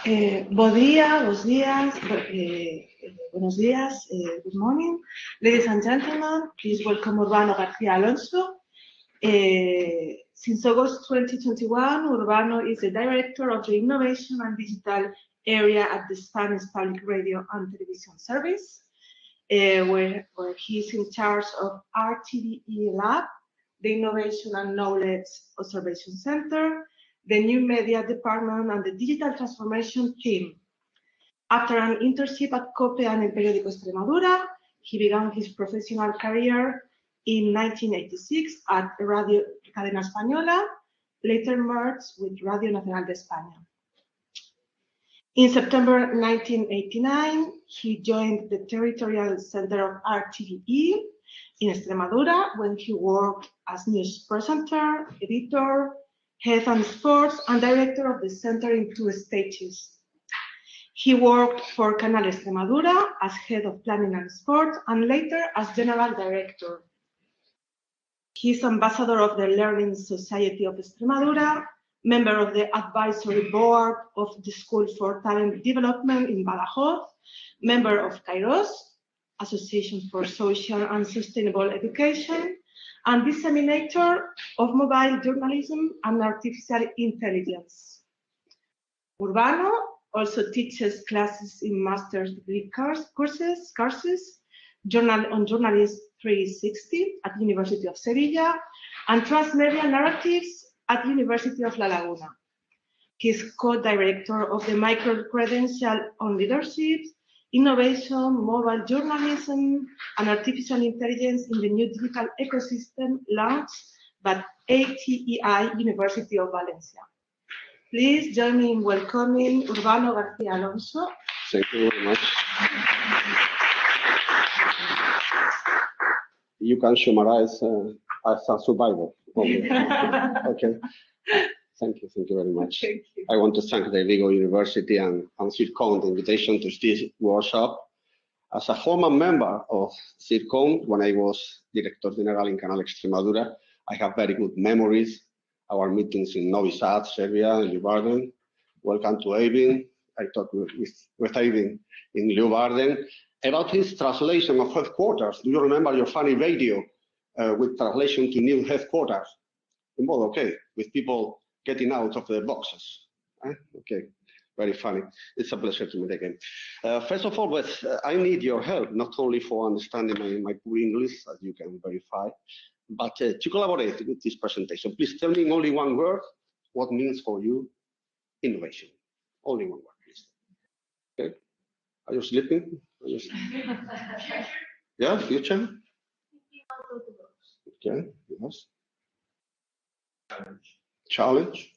Buenos días, buenos días, good morning. Ladies and gentlemen, please welcome Urbano García Alonso. Since August 2021, Urbano is the director of the Innovation and Digital area at the Spanish Public Radio and Television Service, where he is in charge of RTVE Lab, the Innovation and Knowledge Observation Center, the New Media Department, and the Digital Transformation Team. After an internship at COPE and El Periódico Extremadura, he began his professional career in 1986 at Radio Cadena Española, later merged with Radio Nacional de España. In September 1989, he joined the Territorial Center of RTVE in Extremadura, when he worked as news presenter, editor, head of sports, and director of the center in 2 stages. He worked for Canal Extremadura as head of planning and sports, and later as general director. He is ambassador of the Learning Society of Extremadura, member of the advisory board of the School for Talent Development in Badajoz, member of Kairos, Association for Social and Sustainable Education, and disseminator of mobile journalism and artificial intelligence. Urbano also teaches classes in master's degree courses, on Journalism 360 at the University of Sevilla, and Transmedia Narratives at the University of La Laguna. He is co-director of the Micro-Credential on Leadership, Innovation, Mobile Journalism, and Artificial Intelligence in the new digital ecosystem launched by ATEI University of Valencia. Please join me in welcoming Urbano García Alonso. Thank you very much. You can summarize as a survivor. Okay. Thank you very much. Thank you. I want to thank the Vigo University and CIRCON the invitation to this workshop. As a former member of CIRCON, when I was Director General in Canal Extremadura, I have very good memories. Our meetings in Novi Sad, Serbia, and Leeuwarden. Welcome to Eivind. I talked with Eivind in Leeuwarden about his translation of headquarters. Do you remember your funny radio with translation to new headquarters? Well, okay, with people getting out of the boxes. Okay, very funny. It's a pleasure to meet again. First of all, I need your help, not only for understanding my poor English, as you can verify, but to collaborate with this presentation. Please tell me in only one word what means for you innovation. Only one word, please. Okay. Are you sleeping? Yeah, future? Okay, yes. Challenge.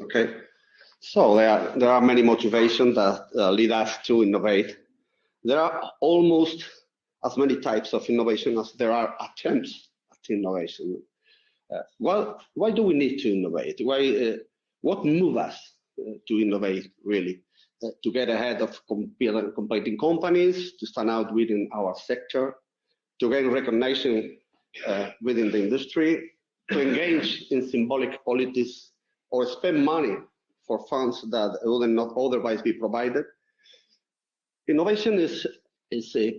Okay, so there are many motivations that lead us to innovate. There are almost as many types of innovation as there are attempts at innovation. Why do we need to innovate? What moves us to innovate, really? To get ahead of competing companies, to stand out within our sector, to gain recognition within the industry, to engage in symbolic politics, or spend money for funds that would not otherwise be provided. Innovation is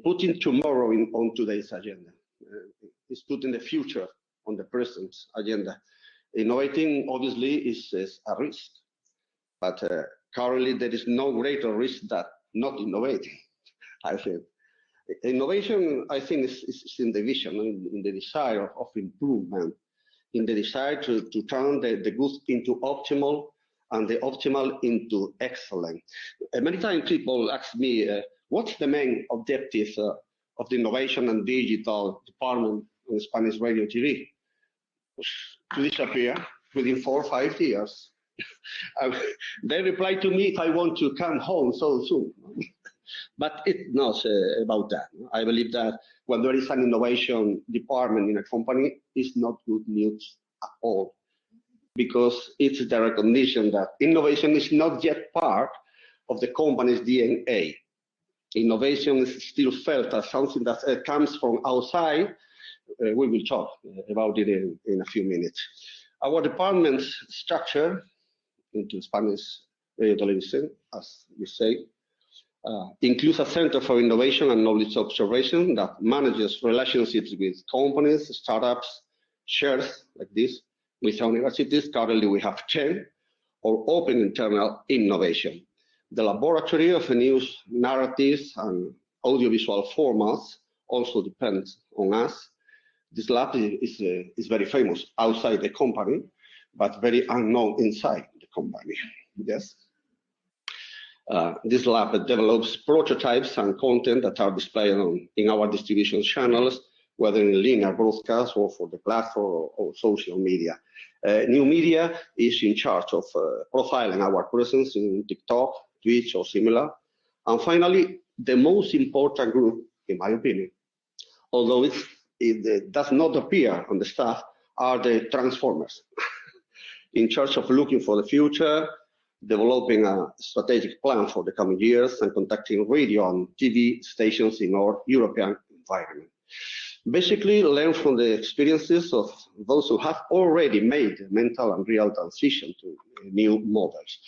putting tomorrow on today's agenda. It's putting the future on the present agenda. Innovating, obviously, is a risk, but currently there is no greater risk than not innovating, I think. Innovation, I think, is in the vision, in the desire of improvement, in the desire to turn the good into optimal and the optimal into excellent. Many times people ask me, what's the main objective of the innovation and digital department in Spanish radio TV? To disappear within 4 or 5 years. They reply to me if I want to come home so soon. But it's not about that. I believe that when there is an innovation department in a company, it's not good news at all, because it's the recognition that innovation is not yet part of the company's DNA. Innovation is still felt as something that comes from outside. We will talk about it in a few minutes. Our department's structure into Spanish radio television, as we say, includes a Center for Innovation and Knowledge Observation that manages relationships with companies, startups, shares like this, with universities. Currently we have 10, or open internal innovation. The laboratory of news narratives and audiovisual formats also depends on us. This lab is very famous outside the company, but very unknown inside the company. Yes. This lab develops prototypes and content that are displayed in our distribution channels, whether in linear broadcast or for the platform or social media. New media is in charge of profiling our presence in TikTok, Twitch, or similar. And finally, the most important group, in my opinion, although it does not appear on the staff, are the transformers, in charge of looking for the future, developing a strategic plan for the coming years, and contacting radio and TV stations in our European environment. Basically, learn from the experiences of those who have already made mental and real transition to new models.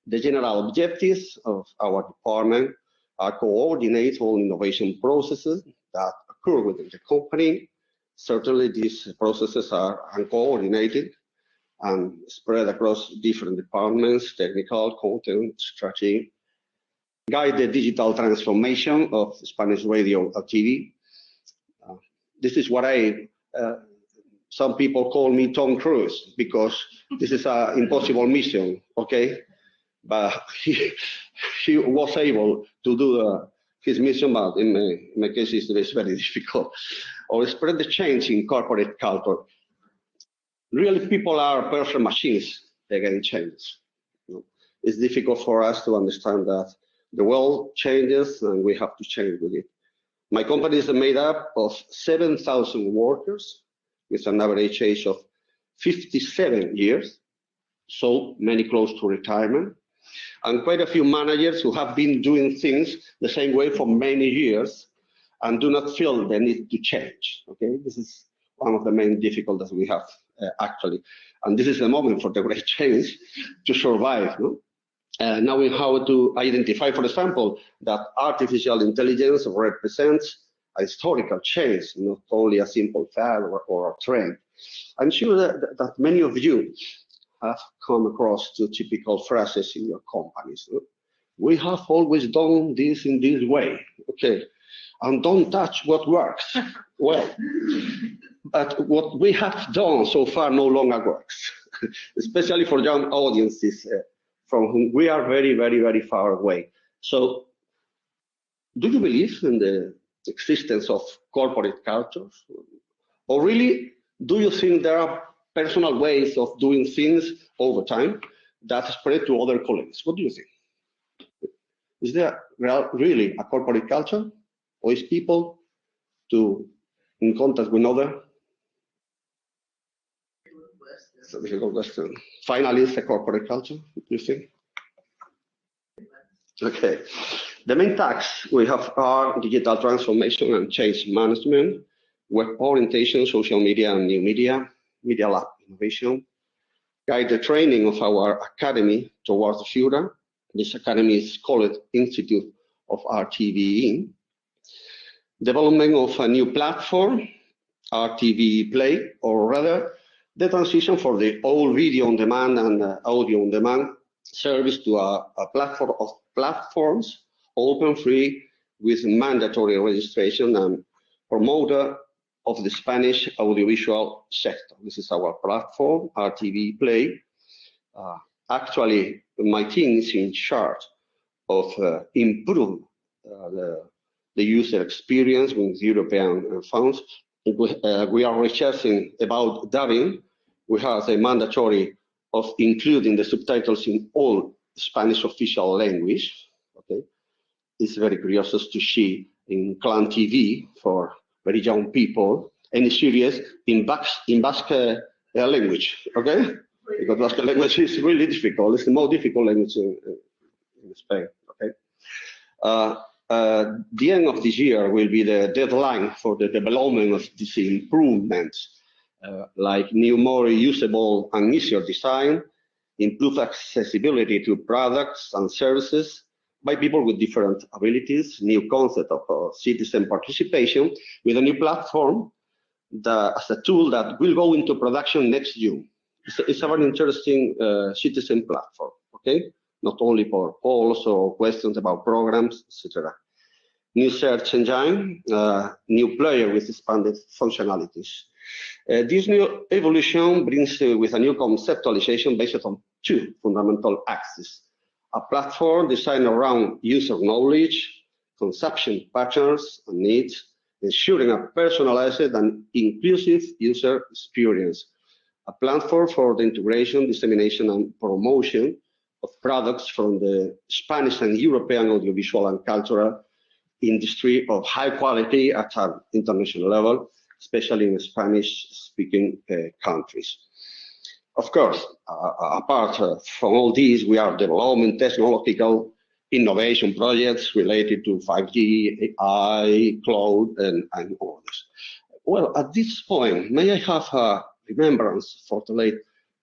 The general objectives of our department are coordinate all innovation processes that occur within the company. Certainly, these processes are uncoordinated and spread across different departments, technical, content, strategy, guide the digital transformation of Spanish radio and TV. This is what some people call me Tom Cruise, because this is an impossible mission, okay? But he was able to do his mission, but in my case it's very difficult. Or spread the change in corporate culture. Really, people are perfect machines against change. It's difficult for us to understand that the world changes and we have to change with it. My company is made up of 7,000 workers with an average age of 57 years, so many close to retirement, and quite a few managers who have been doing things the same way for many years and do not feel the need to change. Okay, this is one of the main difficulties we have actually, and this is the moment for the great change to survive. No? Knowing how to identify, for example, that artificial intelligence represents a historical change, not only a simple fad or a trend. I'm sure that many of you have come across two typical phrases in your companies. We have always done this in this way, okay, and don't touch what works. Well, but what we have done so far no longer works, especially for young audiences from whom we are very, very, very far away. So, do you believe in the existence of corporate cultures? Or really, do you think there are personal ways of doing things over time that spread to other colleagues? What do you think? Is there really a corporate culture? Or is people in contact with others? It's a difficult question. Finally, it's a corporate culture, you think? Okay. The main tasks we have are digital transformation and change management, web orientation, social media and new media, media lab innovation, guide the training of our academy towards the future. This academy is called Institute of RTV, development of a new platform, RTV Play, or rather, the transition for the old video on demand and audio on demand service to a platform of platforms, open, free, with mandatory registration and promoter of the Spanish audiovisual sector. This is our platform, RTV Play. Actually, my team is in charge of improve the user experience with European funds. We are researching about dubbing. We have a mandatory of including the subtitles in all Spanish official language. Okay, it's very curious to see in Clan TV for very young people any series in Basque language. Okay, because Basque language is really difficult. It's the most difficult language in Spain. Okay. The end of this year will be the deadline for the development of these improvements. like new, more usable and easier design, improved accessibility to products and services by people with different abilities, new concept of citizen participation with a new platform as a tool that will go into production next June. It's a very interesting citizen platform, okay? Not only for polls or questions about programs, etc. New search engine, new player with expanded functionalities. This new evolution brings with a new conceptualization based on two fundamental axes. A platform designed around user knowledge, consumption patterns and needs, ensuring a personalized and inclusive user experience. A platform for the integration, dissemination, and promotion of products from the Spanish and European audiovisual and cultural industry of high quality at an international level, especially in Spanish-speaking countries. Of course, apart from all these, we are developing technological innovation projects related to 5G, AI, cloud, and others. Well, at this point, may I have a remembrance for the late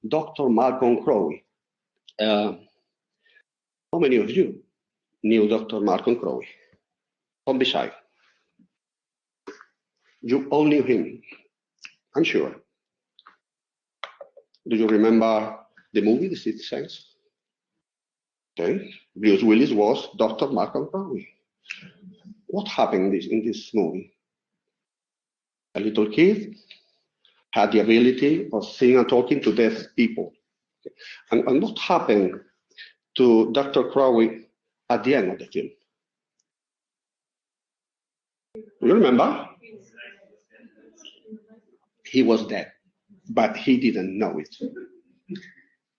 Dr. Malcolm Crowley? How many of you knew Dr. Malcolm Crowley? Don't be shy. You all knew him, I'm sure. Do you remember the movie, The Sixth Sense? Okay, Bruce Willis was Dr. Malcolm Crowley. What happened in this movie? A little kid had the ability of seeing and talking to deaf people. Okay. And what happened to Dr. Crowley at the end of the film? Do you remember? He was dead, but he didn't know it.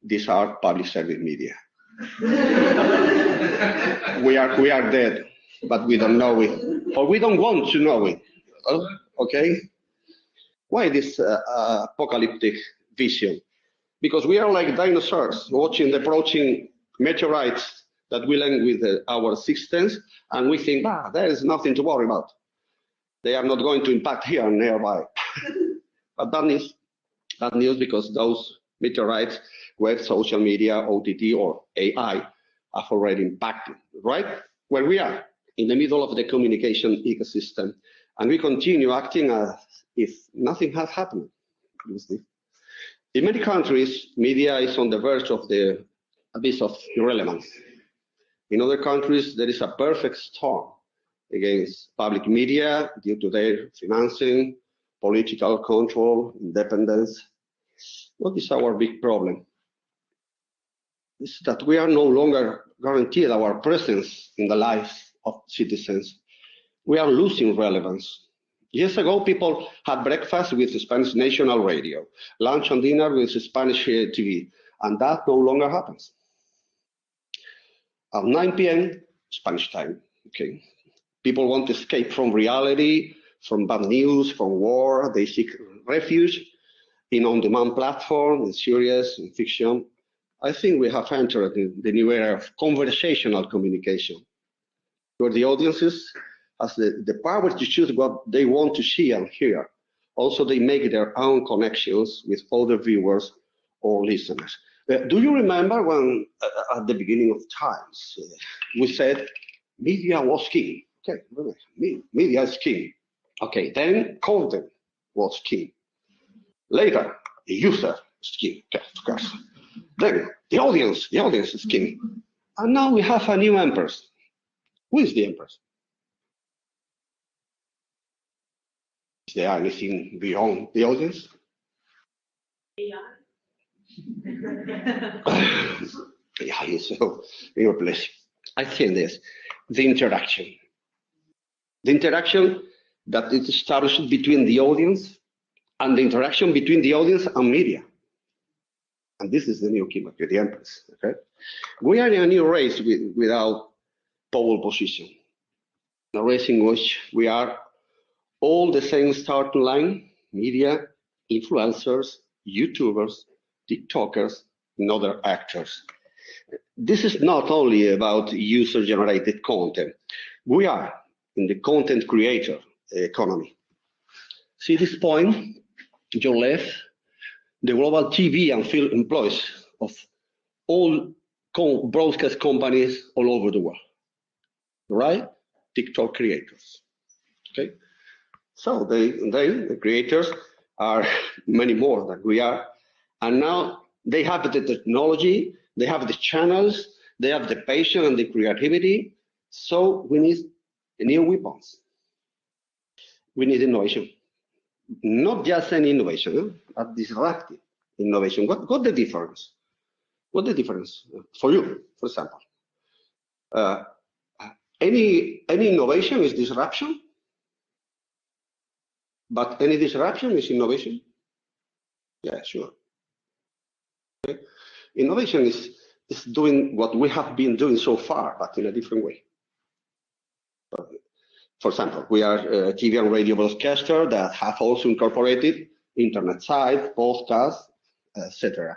These are public service media. we are dead, but we don't know it, or we don't want to know it. Okay? Why this apocalyptic vision? Because we are like dinosaurs watching the approaching meteorites that will end with our existence, and we think, there is nothing to worry about. They are not going to impact here nearby. But bad news because those meteorites, web, social media, OTT, or AI have already impacted, right? Where we are, in the middle of the communication ecosystem, and we continue acting as if nothing has happened. In many countries, media is on the verge of the abyss of irrelevance. In other countries, there is a perfect storm against public media due to their financing, political control, independence. What is our big problem? Is that we are no longer guaranteed our presence in the lives of citizens. We are losing relevance. Years ago, people had breakfast with the Spanish national radio, lunch and dinner with the Spanish TV, and that no longer happens. At 9 p.m., Spanish time, okay. People want to escape from reality, from bad news, from war. They seek refuge in on-demand platforms, in series, in fiction. I think we have entered the new era of conversational communication, where the audiences have the power to choose what they want to see and hear. Also, they make their own connections with other viewers or listeners. Do you remember when, at the beginning of times, we said media was king? Okay, media is king. Okay, then content was king. Later, the user is king, okay, of course. Then the audience is king. And now we have a new empress. Who is the empress? Is there anything beyond the audience? Yeah, so your place. I think this, the interaction that is established between the audience and the interaction between the audience and media. And this is the new king, the empress. Okay, we are in a new race without pole position. A race in which we are all the same starting line: media, influencers, YouTubers, TikTokers, and other actors. This is not only about user-generated content. We are in the content creator economy. See this point? your left, the global TV and film employees of all broadcast companies all over the world, right? TikTok creators, okay? So the creators are many more than we are, and now they have the technology, they have the channels, they have the passion and the creativity. So we need new weapons. We need innovation, not just any innovation, but disruptive innovation. What the difference? What the difference for you, for example? Any innovation is disruption, but any disruption is innovation. Yeah, sure. Okay. Innovation is doing what we have been doing so far, but in a different way. For example, we are a TV and radio broadcaster that have also incorporated internet site, podcast, etc.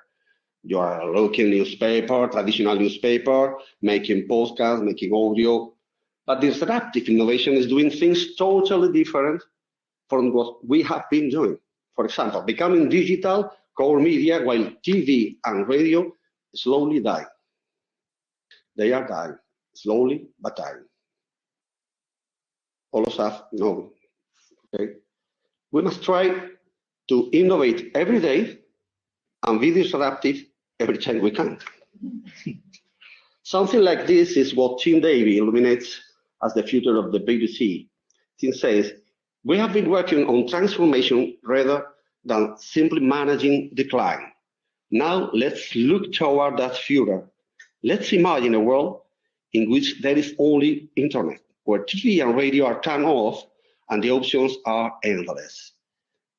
You are local newspaper, traditional newspaper, making podcast, making audio, but disruptive innovation is doing things totally different from what we have been doing. For example, becoming digital core media while TV and radio slowly die. They are dying, slowly but dying. All of us know. Okay? We must try to innovate every day and be disruptive every time we can. Something like this is what Tim Davie illuminates as the future of the BBC. Tim says, we have been working on transformation rather than simply managing decline. Now let's look toward that future. Let's imagine a world in which there is only internet, where TV and radio are turned off and the options are endless.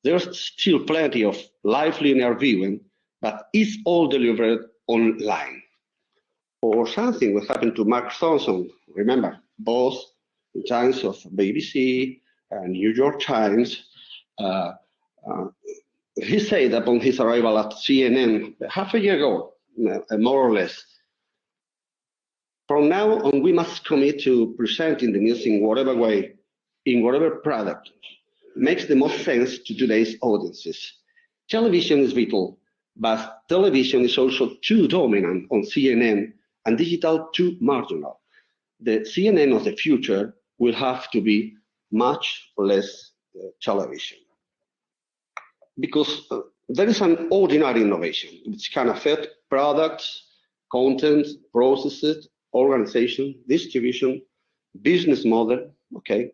There's still plenty of live linear viewing, but it's all delivered online. Or something what happened to Mark Thompson, remember, both in times of BBC and New York Times. He said upon his arrival at CNN half a year ago, more or less, from now on, we must commit to presenting the news in whatever way, in whatever product makes the most sense to today's audiences. Television is vital, but television is also too dominant on CNN and digital too marginal. The CNN of the future will have to be much less television. Because there is an ordinary innovation which can affect products, content, processes, organization, distribution, business model, okay?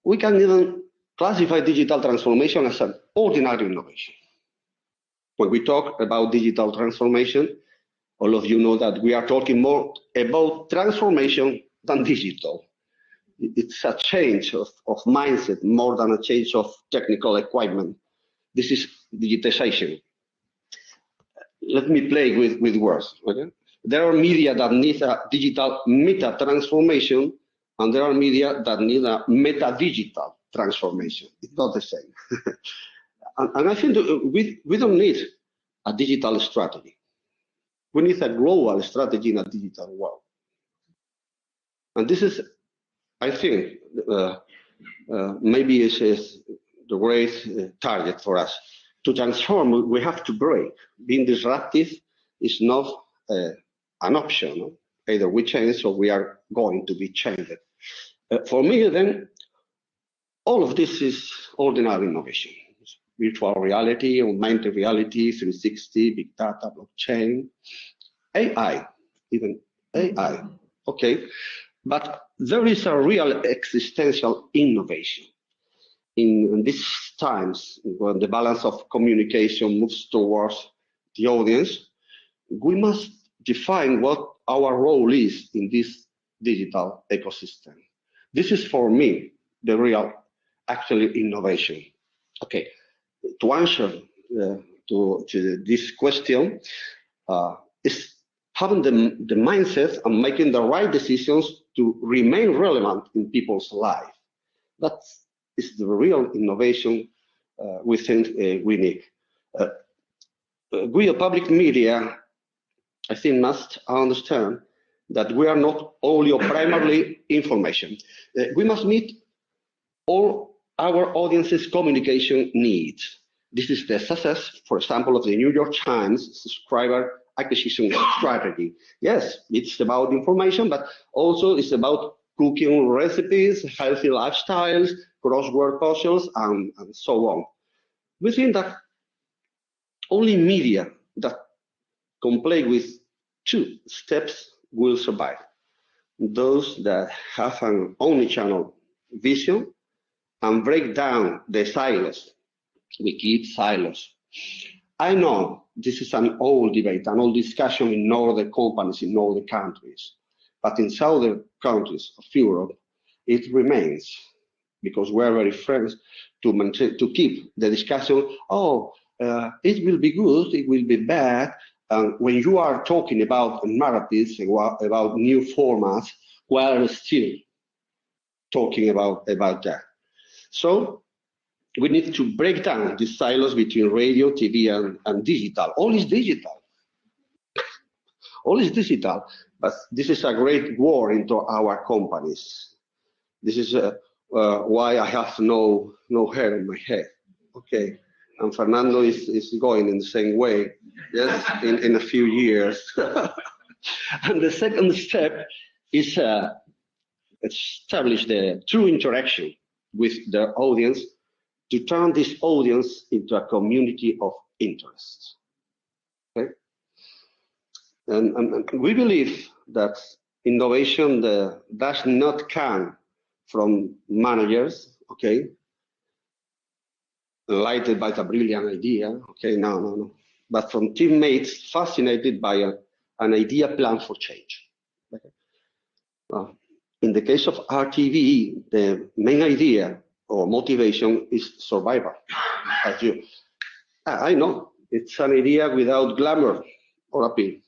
We can even classify digital transformation as an ordinary innovation. When we talk about digital transformation, all of you know that we are talking more about transformation than digital. It's a change of mindset more than a change of technical equipment. This is digitization. Let me play with words, okay? There are media that need a digital meta transformation, and there are media that need a meta digital transformation. It's not the same. and I think we don't need a digital strategy. We need a global strategy in a digital world. And this is, I think, maybe is the great target for us. To transform, we have to break. Being disruptive is not an option. No? Either we change or we are going to be changed. For me, then, all of this is ordinary innovation. Virtual reality, augmented reality, 360, big data, blockchain, AI, even AI, okay? But there is a real existential innovation. In these times, when the balance of communication moves towards the audience, we must define what our role is in this digital ecosystem. This is, for me, the real, actually, innovation. Okay, to answer to this question is having the mindset and making the right decisions to remain relevant in people's life. That is the real innovation we think we need. We, a public media, I think, must understand that we are not only or primarily information. We must meet all our audience's communication needs. This is the success, for example, of the New York Times subscriber acquisition strategy. Yes, it's about information, but also it's about cooking recipes, healthy lifestyles, crossword puzzles, and so on. We think that only media that comply with two steps will survive. Those that have an omnichannel vision and break down the silos. We keep silos. I know this is an old debate, an old discussion in northern companies, in northern countries. But in southern countries of Europe, it remains, because we're very friends, to keep the discussion, it will be good, it will be bad. When you are talking about narratives, about new formats, we're still talking about that. So we need to break down the silos between radio, TV, and digital. All is digital. All is digital, but this is a great war into our companies. This is why I have no hair in my head. Okay, and Fernando is going in the same way. Yes, in a few years. And the second step is establish the true interaction with the audience, to turn this audience into a community of interest. Okay? And we believe that innovation does not come from managers, okay, enlightened by a brilliant idea, okay, no, but from teammates fascinated by an idea plan for change. Okay? In the case of RTV, the main idea or motivation is survival. I know it's an idea without glamour or appeal,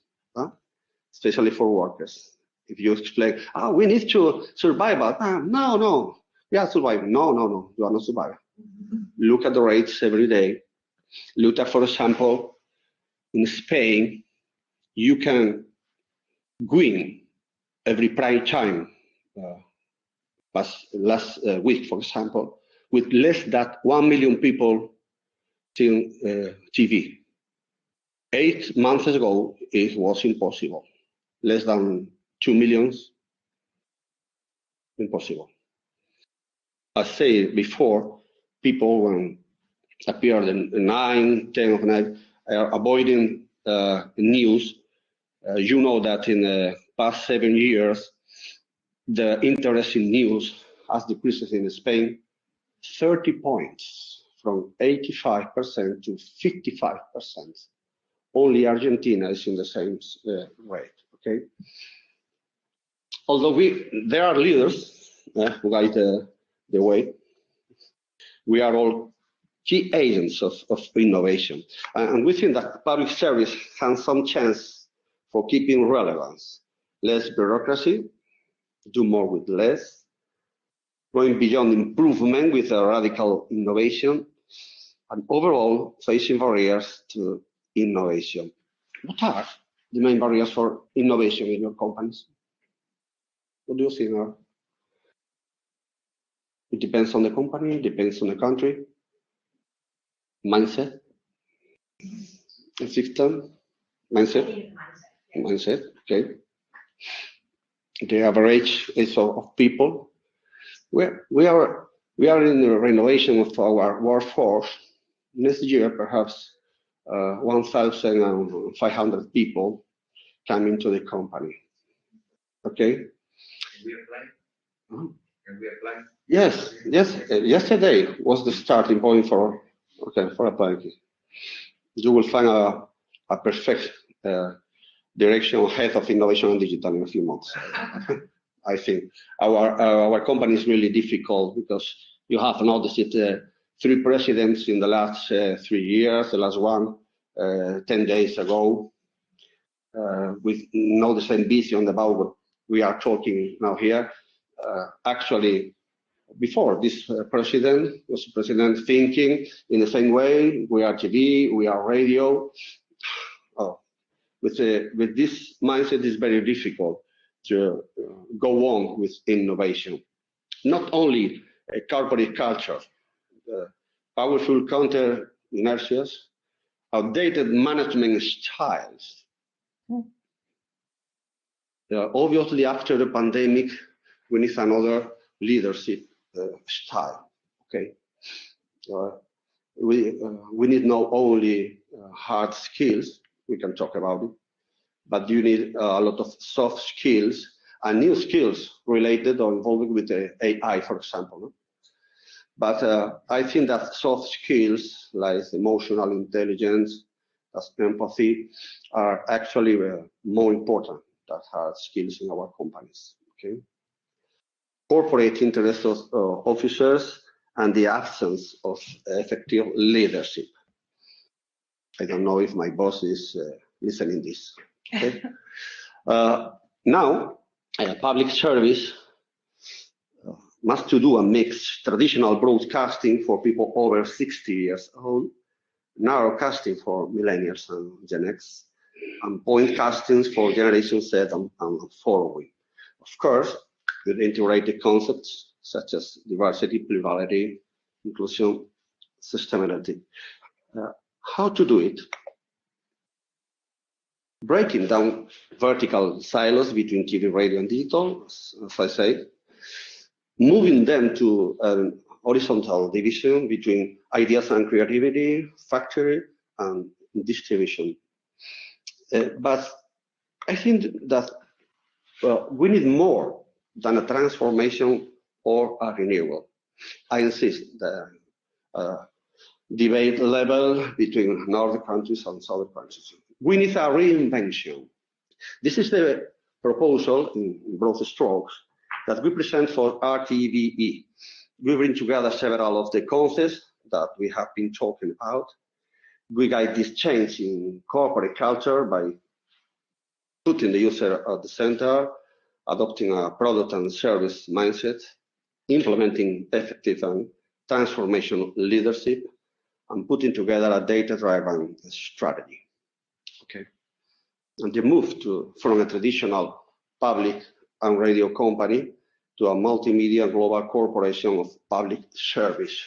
especially for workers. If you explain, we need to survive, no, we are surviving. No, you are not surviving. Look at the rates every day. Look at, for example, in Spain, you can win every prime time. Last week, for example, with less than 1 million people seeing TV. 8 months ago, it was impossible. Less than 2 million, impossible. I said before, people when appeared in 9, 10 of night are avoiding news. You know that in the past 7 years, the interest in news has decreased in Spain 30 points, from 85% to 55%. Only Argentina is in the same rate. Okay. Although there are leaders who guide the way, we are all key agents of innovation, and we think that public service has some chance for keeping relevance. Less bureaucracy, do more with less, going beyond improvement with a radical innovation, and overall facing barriers to innovation. What are the main barriers for innovation in your companies? What do you think are? It depends on the company, it depends on the country. Mindset, system, mindset, okay. The average age of people. We are in the renovation of our workforce. Next year, perhaps 1,500 people come into the company. Okay. We apply. Can we apply? Yes. Yesterday was the starting point for applying. You will find a perfect direction head of innovation and digital in a few months. I think our company is really difficult because you have noticed it, 3 presidents in the last 3 years. The last one 10 days ago, with not the same vision about what we are talking now here. Actually, before this president was president thinking in the same way. We are TV, we are radio. With this mindset, it's very difficult to go on with innovation. Not only a corporate culture, powerful inertias, outdated management styles. Obviously, after the pandemic, we need another leadership style. Okay, we need not only hard skills. We can talk about it, but you need a lot of soft skills and new skills related or involved with the AI, for example. No? But I think that soft skills like emotional intelligence, as empathy, are actually more important than hard skills in our companies. Okay. Corporate interest of officers and the absence of effective leadership. I don't know if my boss is listening this. Okay. Now, public service must to do a mix: traditional broadcasting for people over 60 years old, narrowcasting for millennials and Gen X, and point castings for Generation Z and following. Of course, with integrated concepts such as diversity, plurality, inclusion, sustainability. How to do it? Breaking down vertical silos between TV, radio, and digital, as I say, moving them to an horizontal division between ideas and creativity, factory, and distribution. But I think that we need more than a transformation or a renewal. I insist the debate level between northern countries and southern countries. We need a reinvention. This is the proposal in broad strokes that we present for RTVE. We bring together several of the concepts that we have been talking about. We guide this change in corporate culture by putting the user at the center, adopting a product and service mindset, implementing effective and transformational leadership, and putting together a data-driven strategy. Okay. And the move from a traditional public and radio company to a multimedia global corporation of public service.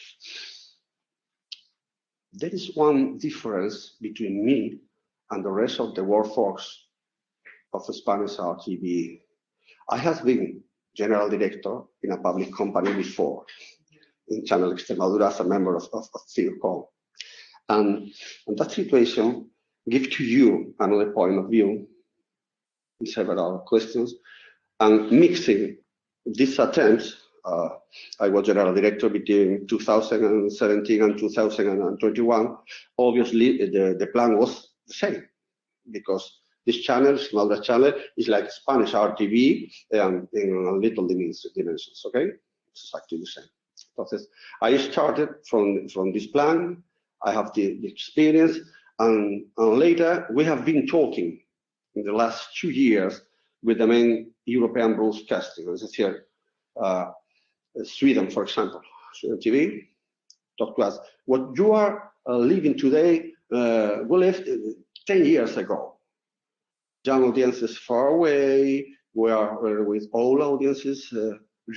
There is one difference between me and the rest of the workforce of Spanish RTV. I have been general director in a public company before, in Channel Extremadura as a member of CIRCOM. And that situation gives to you another point of view in several questions. And mixing these attempts, I was general director between 2017 and 2021. Obviously, the plan was the same, because this channel, Extremadura channel, is like Spanish RTV in a little dimensions, okay? It's exactly the same. Entonces, I started from this plan. I have the experience, and later we have been talking in the last 2 years with the main European broadcasting, as I said, Sweden, for example, Sweden TV, talk to us. What you are living today, we lived 10 years ago. Young audiences far away, we are with old audiences,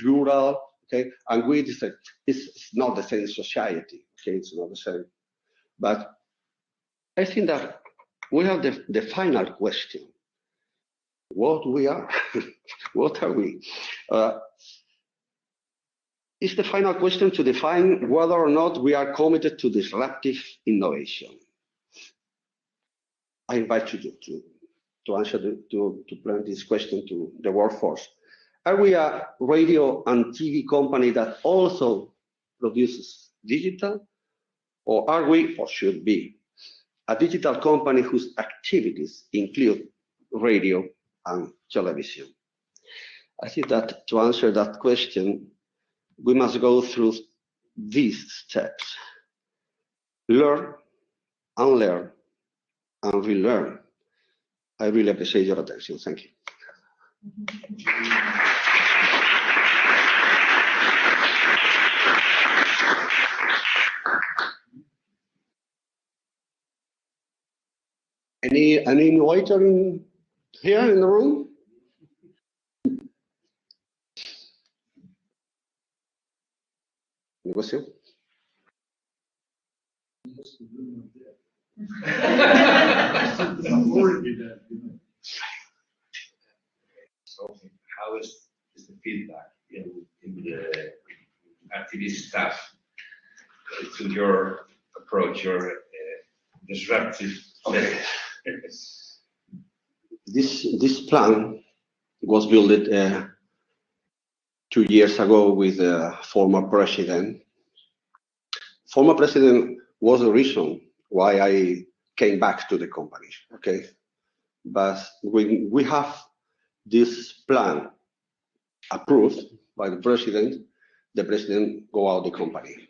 rural, okay, and we decide it's not the same society, okay, it's not the same. But I think that we have the final question. What we are, what are we? It's the final question to define whether or not we are committed to disruptive innovation. I invite you to answer, to plant this question to the workforce. Are we a radio and TV company that also produces digital? Or are we, or should be, a digital company whose activities include radio and television? I think that to answer that question, we must go through these steps. Learn, unlearn, and relearn. I really appreciate your attention. Thank you. Any innovator here in the room? Any question? So, how is the feedback in the activist staff to your approach, your disruptive? Okay. This plan was built 2 years ago with a former president. Former president was the reason why I came back to the company. Okay, but when we have this plan approved by the president go out the company.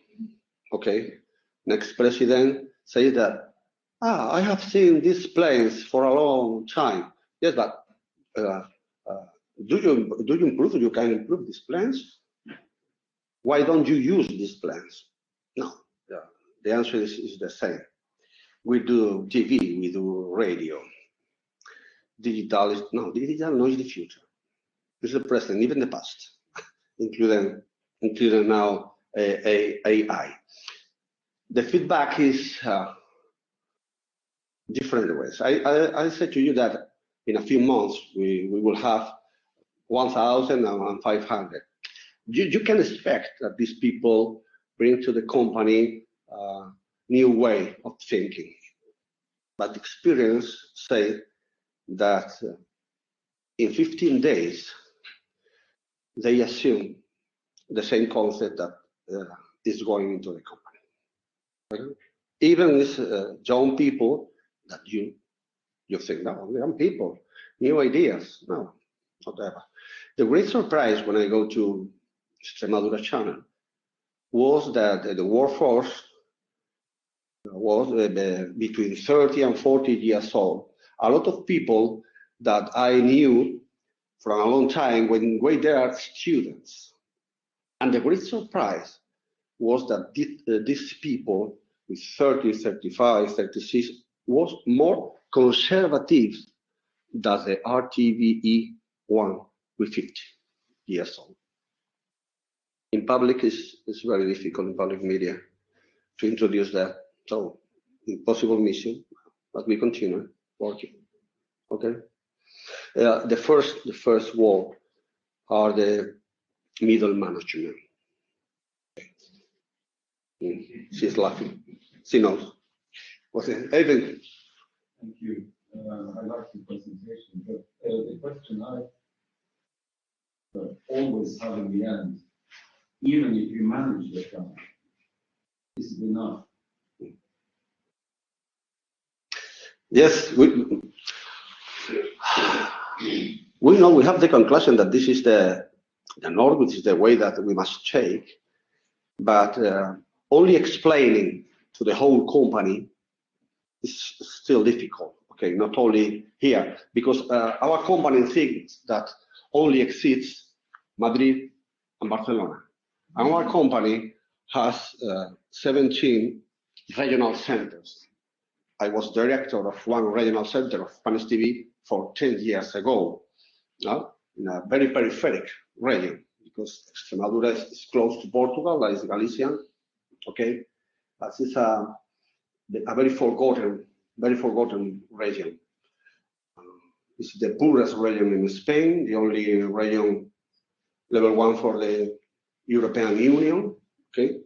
Okay, next president says that I have seen these plans for a long time. Yes, but do you improve? You can improve these plans. Why don't you use these plans? No, the answer is the same. We do TV, we do radio. Digital is no is the future. It's the present, even the past, including now AI. The feedback is different ways. I said to you that in a few months we will have 1,500. You can expect that these people bring to the company a new way of thinking. But experience say that in 15 days, they assume the same concept that is going into the company. Even with young people that you think, no, young people, new ideas, no, whatever. The great surprise when I go to Extremadura channel was that the workforce was between 30 and 40 years old. A lot of people that I knew from a long time when they are students. And the great surprise was that these people with 30, 35, 36 was more conservative than the RTVE one with 50 years old. In public, it's very difficult in public media to introduce that. So, impossible mission, but we continue working. Okay. The first wall are the middle management. She's laughing. She knows. What's it? Evan. Thank you. I like the presentation, but the question I always have in the end, even if you manage the plan, is it enough? Yes, we know, we have the conclusion that this is the norm, which is the way that we must take, but only explaining to the whole company is still difficult. Okay, not only here, because our company thinks that only exists Madrid and Barcelona. And our company has 17 regional centers. I was director of one regional center of Spanish TV for 10 years ago, in a very peripheric region, because Extremadura is close to Portugal, that is Galician, okay? But it's a very forgotten region. It's the poorest region in Spain, the only region level 1 for the European Union, okay?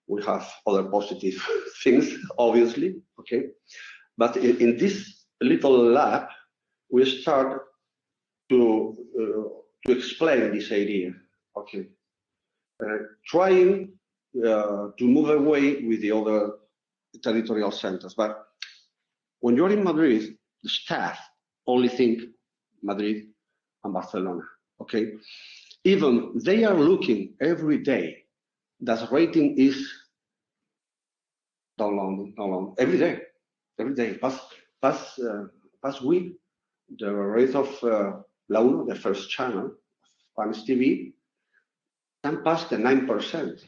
We have other positive things, obviously, okay? But in this little lab, we start to explain this idea, okay? Trying to move away with the other territorial centers. But when you're in Madrid, the staff only think Madrid and Barcelona, okay? Even they are looking every day that rating is down every day. Past week, the rate of La Uno, the first channel, Spanish TV, can pass the 9%.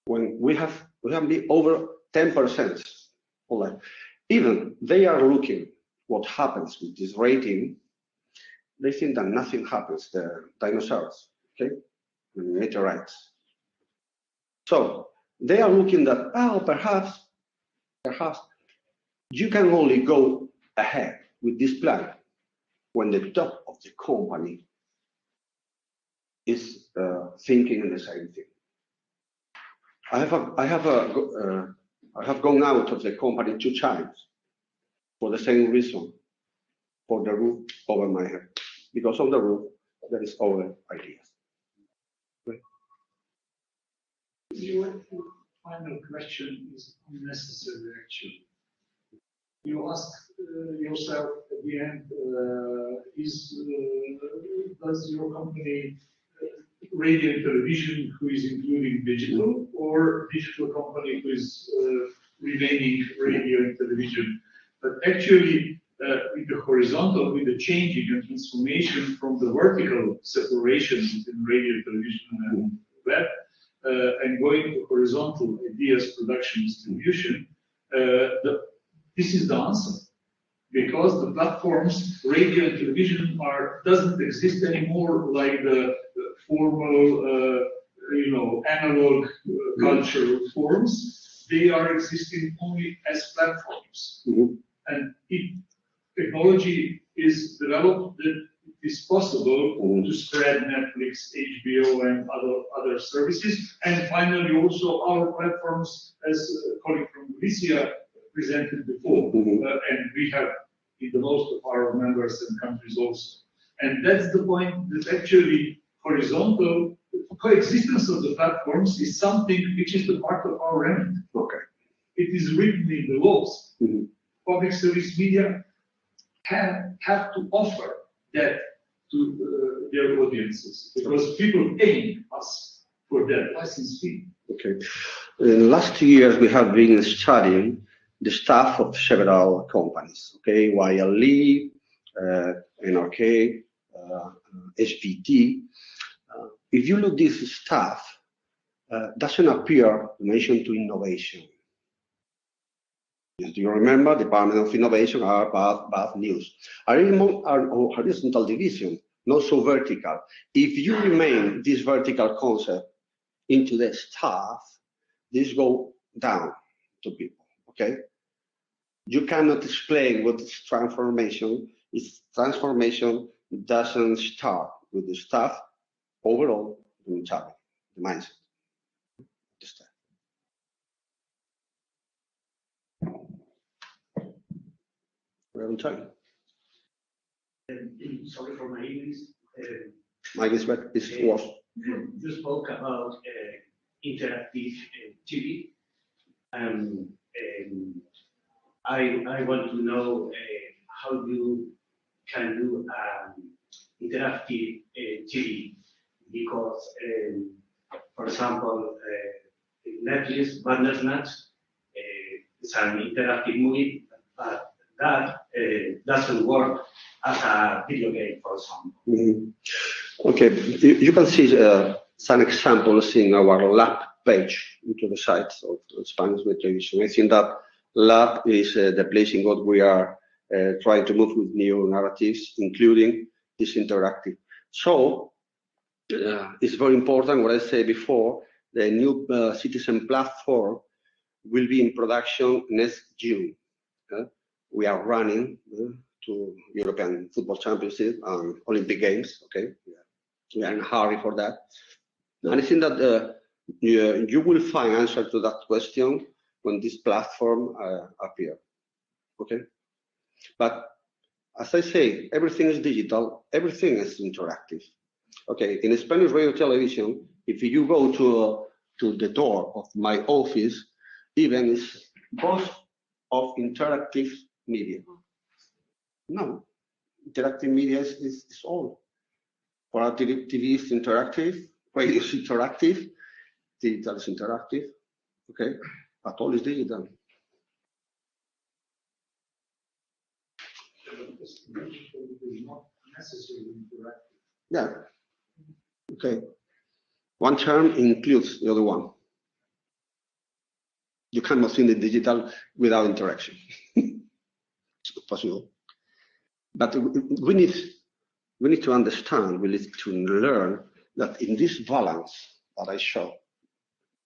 When we have been over 10%. Even they are looking what happens with this rating. They think that nothing happens. The dinosaurs, okay, meteorites. So they are looking at, oh, perhaps you can only go ahead with this plan when the top of the company is thinking in the same thing. I have gone out of the company 2 times for the same reason, for the roof over my head. Because on the roof, there is other ideas. Right? Your final question is unnecessary, actually. You ask yourself at the end, does your company radio and television who is including digital, or digital company who is remaining radio and television? But actually, with the horizontal, with the changing and transformation from the vertical separation between radio, television, and web, and going to horizontal ideas, production, distribution, this is the answer. Because the platforms, radio and television, doesn't exist anymore like the formal, analog cultural forms. They are existing only as platforms. Mm-hmm. And if technology is developed, that it is possible to spread Netflix, HBO, and other services. And finally, also our platforms, as a colleague from García presented before, and we have in the most of our members and countries also. And that's the point, that actually horizontal coexistence of the platforms is something which is the part of our remit. Okay. It is written in the laws. Public service media have to offer that to their audiences, because people pay us for that license fee. Okay. In the last 2 years, we have been studying the staff of several companies, okay, YLE, NRK, SVT. If you look this staff, doesn't appear mentioned to innovation. Do you remember Department of Innovation are bad news? Horizontal division, not so vertical. If you remain this vertical concept into the staff, this go down to people, okay? You cannot explain what is transformation. Its transformation doesn't start with the staff overall, the mindset. The staff. We're on time. Sorry for my English. My English is worse. You spoke about interactive TV. I want to know how you can do interactive TV, because, for example, Netflix, Bandersnatch is an interactive movie, but that doesn't work as a video game, for example. Okay, you can see some examples in our lab page into the sites of Spanish television. I think that lab is the place in what we are trying to move with new narratives, including this interactive. So it's very important what I said before. The new citizen platform will be in production next June. We are running to European Football Championship and Olympic Games. Okay, we are in a hurry for that. And I think that you will find answer to that question when this platform appear. Okay, but as I say, everything is digital, everything is interactive. Okay, in Spanish radio television, if you go to the door of my office, even it's both of interactive media. No, interactive media is all. For our TV is interactive, radio is interactive, digital is interactive, okay, but all is digital. Yeah, okay. One term includes the other one. You cannot think the digital without interaction. It's not possible. But we need to understand, we need to learn that in this balance that I showed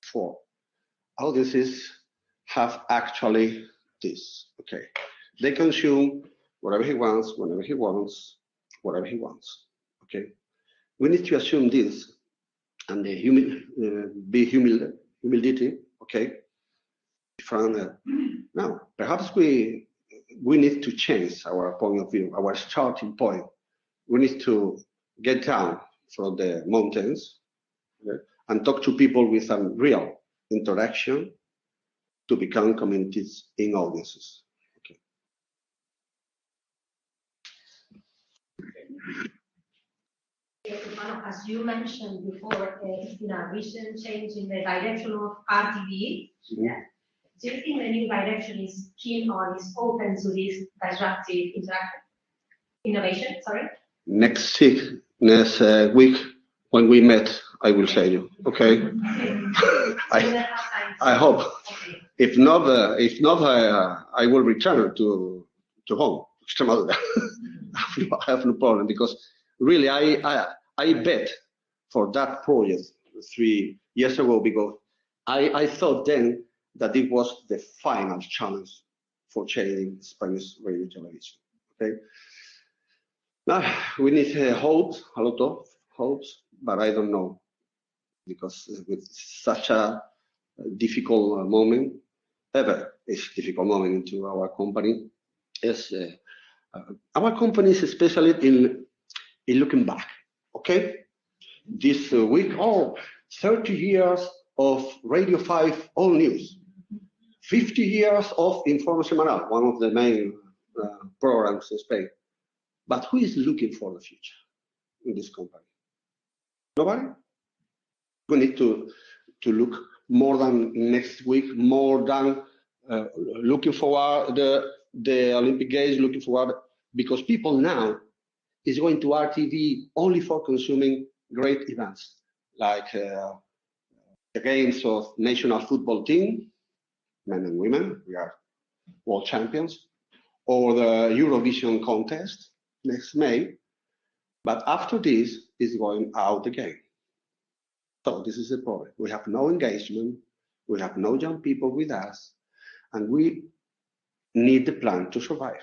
before, audiences have actually this. Okay, they consume whatever he wants, whenever he wants, whatever he wants. Okay, we need to assume this and be humility. Okay, from now perhaps we need to change our point of view, our starting point. We need to get down from the mountains, okay, and talk to people with a real interaction to become communities in audiences. Okay. Urbano, as you mentioned before, it's been a recent change in the direction of RTV. Yeah. Do you think the new direction is keen or is open to this disruptive innovation? Sorry. Next week when we met, I will say you. Okay. I hope. Okay. If not, I will return to home, Extremadura. I have no problem because really I bet for that project 3 years ago because I thought then that it was the final challenge for changing Spanish radio television. Okay. Now we need hopes, a lot of hopes, but I don't know because with such a difficult moment, ever is difficult moment into our company. Is our company is especially in looking back. Okay, this week, 30 years of Radio 5 All News, 50 years of Informe Semanal, one of the main programs in Spain. But who is looking for the future in this company? Nobody. We need to look more than next week, more than looking forward the Olympic Games, looking forward because people now is going to RTV only for consuming great events like the games of national football team, men and women, we are world champions, or the Eurovision contest next May. But after this is going out again. So this is the problem. We have no engagement, we have no young people with us, and we need the plan to survive.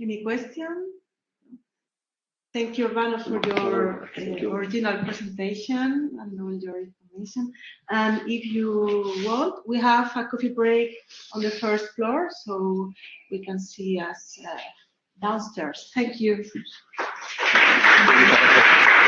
Any question? Thank you, Urbano, for your original presentation and all your information. And if you want, we have a coffee break on the first floor, so we can see us downstairs. Thank you.